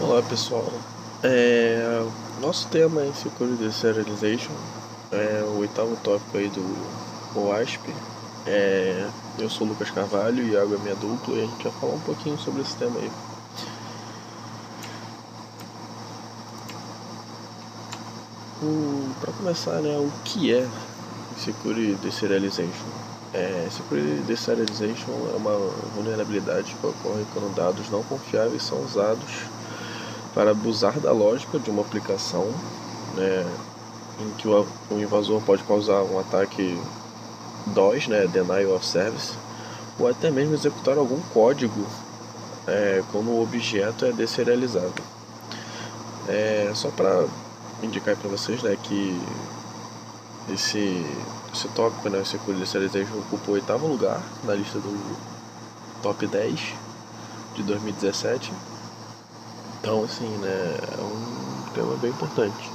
Olá pessoal, é, nosso tema é Security Deserialization, é o oitavo tópico aí do OASP. Eu sou o Lucas Carvalho e Iago é minha dupla e a gente vai falar um pouquinho sobre esse tema aí. Para começar, né, o que é Security Deserialization? Security Deserialization é uma vulnerabilidade que ocorre quando dados não confiáveis são usados para abusar da lógica de uma aplicação, né, em que o invasor pode causar um ataque DOS, né, Denial of Service, ou até mesmo executar algum código quando o objeto é deserializado. Só para indicar para vocês, né, que esse tópico, né, Security Deserialization, ocupa o oitavo lugar na lista do top 10 de 2017. Então, assim, né, é um tema bem importante.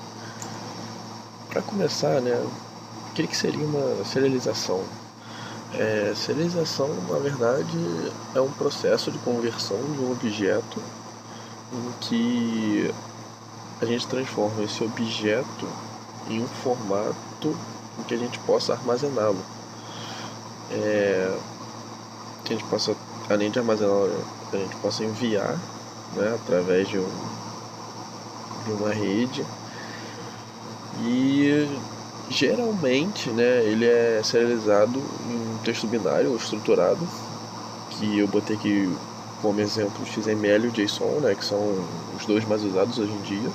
Para começar, né, o que seria uma serialização? Serialização, na verdade, é um processo de conversão de um objeto em que a gente transforma esse objeto em um formato em que a gente possa armazená-lo. Que a gente possa, além de armazená-lo, a gente possa enviar, né, através de uma rede. E geralmente, né, ele é serializado em um texto binário ou estruturado, que eu botei aqui como exemplo o XML e o JSON, né, que são os dois mais usados hoje em dia.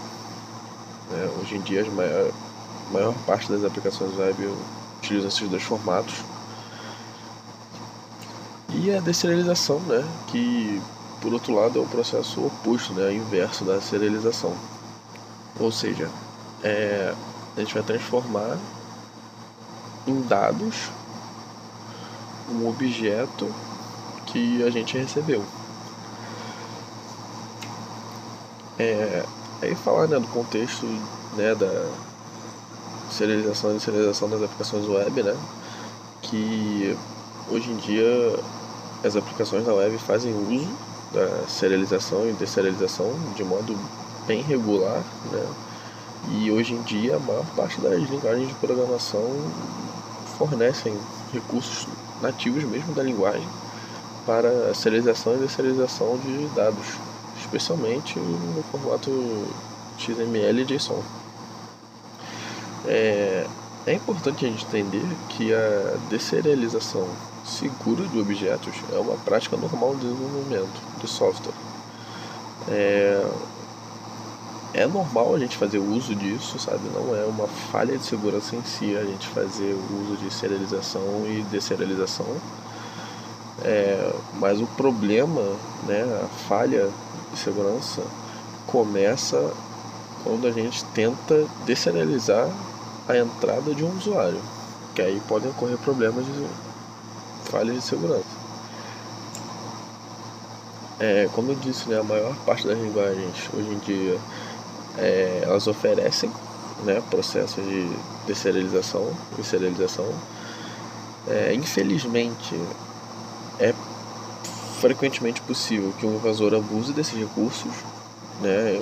Hoje em dia a maior parte das aplicações web utilizam esses dois formatos. E a deserialização, né, que por outro lado é o processo oposto, né, inverso da serialização. Ou seja, a gente vai transformar em dados um objeto que a gente recebeu. Aí falar, né, do contexto, né, da serialização e deserialização das aplicações web, né, que hoje em dia as aplicações da web fazem uso da serialização e deserialização de modo bem regular, né, e hoje em dia a maior parte das linguagens de programação fornecem recursos nativos mesmo da linguagem para a serialização e deserialização de dados, especialmente no formato XML e JSON. É importante a gente entender que a deserialização segura de objetos é uma prática normal de desenvolvimento de software. É normal a gente fazer uso disso, sabe? Não é uma falha de segurança em si a gente fazer o uso de serialização e deserialização. Mas o problema, né, a falha de segurança começa quando a gente tenta deserializar a entrada de um usuário, que aí podem ocorrer problemas de falhas de segurança. Como eu disse, né, a maior parte das linguagens hoje em dia elas oferecem, né, processos de deserialização e serialização. Infelizmente, é frequentemente possível que um invasor abuse desses recursos, né,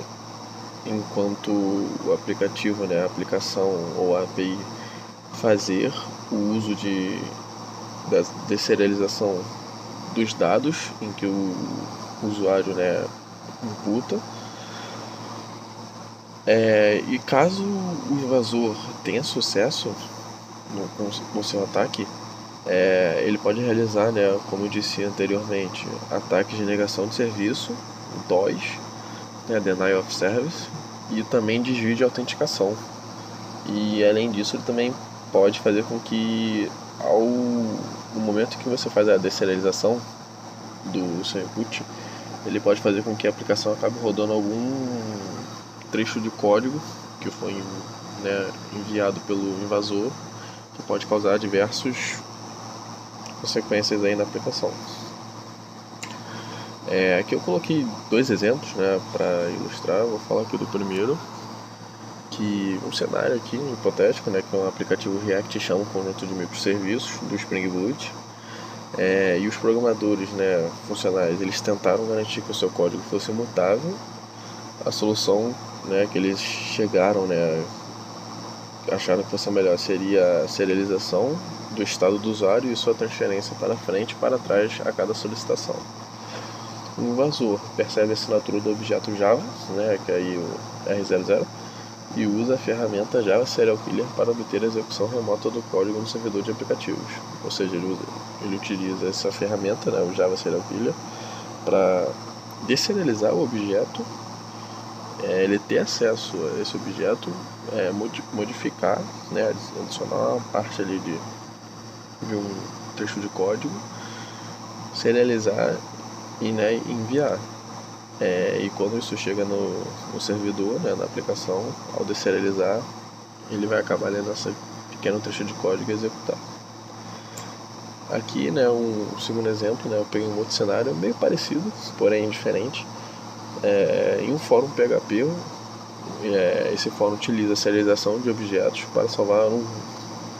enquanto o aplicativo, né, a aplicação ou a API fazer o uso da deserialização dos dados em que o usuário, né, imputa. E caso o invasor tenha sucesso no seu ataque, ele pode realizar, né, como eu disse anteriormente, ataques de negação de serviço, DOS, né, Denial of Service, e também desvio de autenticação. E além disso, ele também pode fazer com que no momento que você faz a deserialização do seu input, ele pode fazer com que a aplicação acabe rodando algum trecho de código que foi, né, enviado pelo invasor, que pode causar diversas consequências aí na aplicação. Aqui eu coloquei dois exemplos, né, para ilustrar. Vou falar aqui do primeiro, que um cenário aqui hipotético, né, que é um aplicativo React chama um conjunto de microserviços do Spring Boot. E os programadores, né, funcionais, eles tentaram garantir que o seu código fosse imutável, A solução, né, que eles chegaram, né, acharam que fosse a melhor seria a serialização do estado do usuário e sua transferência para frente e para trás a cada solicitação. O invasor percebe a assinatura do objeto Java, né, que é aí o R00, e usa a ferramenta Java Serial Killer para obter a execução remota do código no servidor de aplicativos. Ou seja, ele utiliza essa ferramenta, né, o Java Serial Killer, para deserializar o objeto, ele ter acesso a esse objeto, modificar, né, adicionar uma parte ali de um trecho de código, serializar e, né, enviar. E quando isso chega no servidor, né, na aplicação, ao deserializar, ele vai acabar lendo essa pequeno trecho de código e executar. Aqui, né, um segundo exemplo, né, eu peguei um outro cenário meio parecido, porém diferente. Em um fórum PHP, esse fórum utiliza a serialização de objetos para salvar um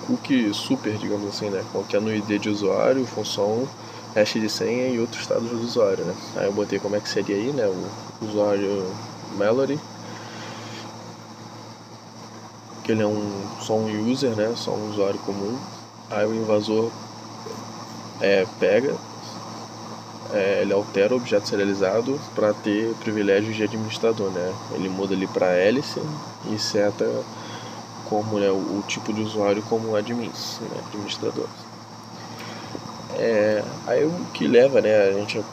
cookie super, digamos assim, né, contendo ID de usuário, função, hash de senha e outros dados do usuário, né. Aí eu botei como é que seria aí, né, o usuário Mallory, que ele é só um user, né, só um usuário comum. Aí o invasor pega, ele altera o objeto serializado para ter privilégios de administrador, né. Ele muda ali para Alice e seta como, né, o tipo de usuário como admin, né, administrador. Aí o que leva, né, a gente,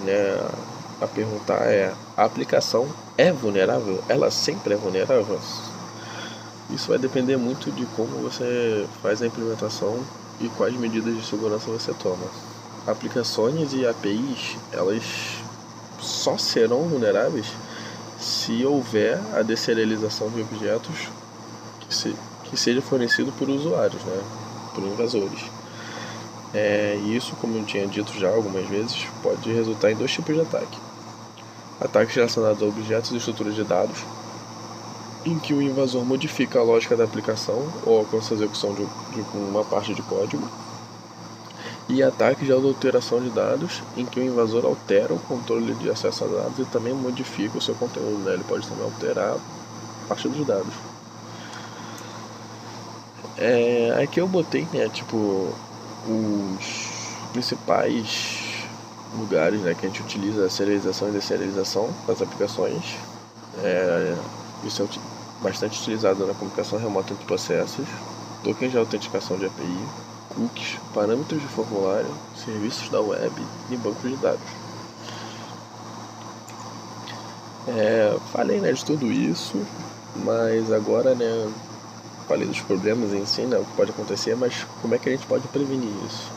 né, a perguntar a aplicação é vulnerável? Ela sempre é vulnerável? Isso vai depender muito de como você faz a implementação e quais medidas de segurança você toma. Aplicações e APIs, elas só serão vulneráveis se houver a deserialização de objetos que seja fornecido por usuários, né, por invasores. E isso, como eu tinha dito já algumas vezes, pode resultar em dois tipos de ataque. Ataques relacionados a objetos e estruturas de dados, em que o invasor modifica a lógica da aplicação ou alcança a execução de uma parte de código. E ataques de adulteração de dados, em que o invasor altera o controle de acesso a dados e também modifica o seu conteúdo, né? Ele pode também alterar parte dos dados. Aqui eu botei, né, tipo, os principais lugares, né, que a gente utiliza a serialização e deserialização das aplicações. Isso é bastante utilizado na comunicação remota entre processos, tokens de autenticação de API, cookies, parâmetros de formulário, serviços da web e bancos de dados. Falei, né, de tudo isso, mas agora, né, falei dos problemas em si, né, o que pode acontecer, mas como é que a gente pode prevenir isso?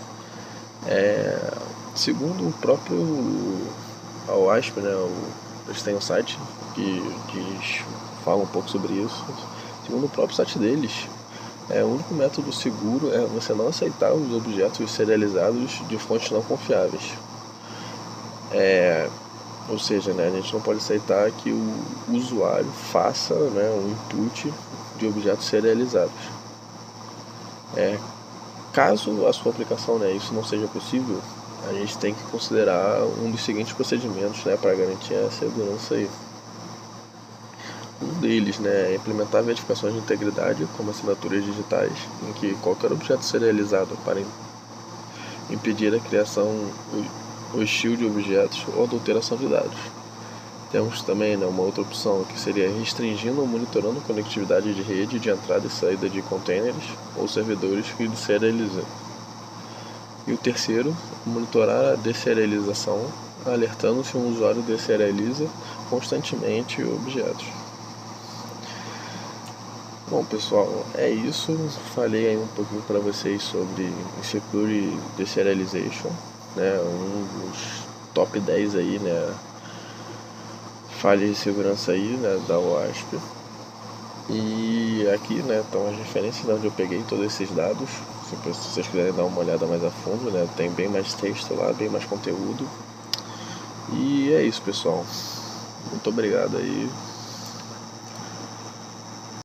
Segundo o próprio OWASP, né, eles têm um site que fala um pouco sobre isso. Segundo o próprio site deles, o único método seguro é você não aceitar os objetos serializados de fontes não confiáveis. Ou seja, né, a gente não pode aceitar que o usuário faça, né, um input de objetos serializados. Caso a sua aplicação, né, isso não seja possível, a gente tem que considerar um dos seguintes procedimentos, né, para garantir a segurança aí. Um deles, né, é implementar verificações de integridade, como assinaturas digitais, em que qualquer objeto serializado para impedir a criação hostil de objetos ou adulteração de dados. Temos também, né, uma outra opção que seria restringindo ou monitorando a conectividade de rede de entrada e saída de containers ou servidores que deserializam. E o terceiro, monitorar a deserialização, alertando se um usuário deserializa constantemente objetos. Bom, pessoal, é isso. Falei aí um pouquinho para vocês sobre Insecure Deserialization, né, um dos top 10 aí, né, falhas de segurança aí, né, da OWASP. E aqui, né, estão as referências de onde eu peguei todos esses dados. Se vocês quiserem dar uma olhada mais a fundo, né, tem bem mais texto lá, bem mais conteúdo. E é isso, pessoal. Muito obrigado aí.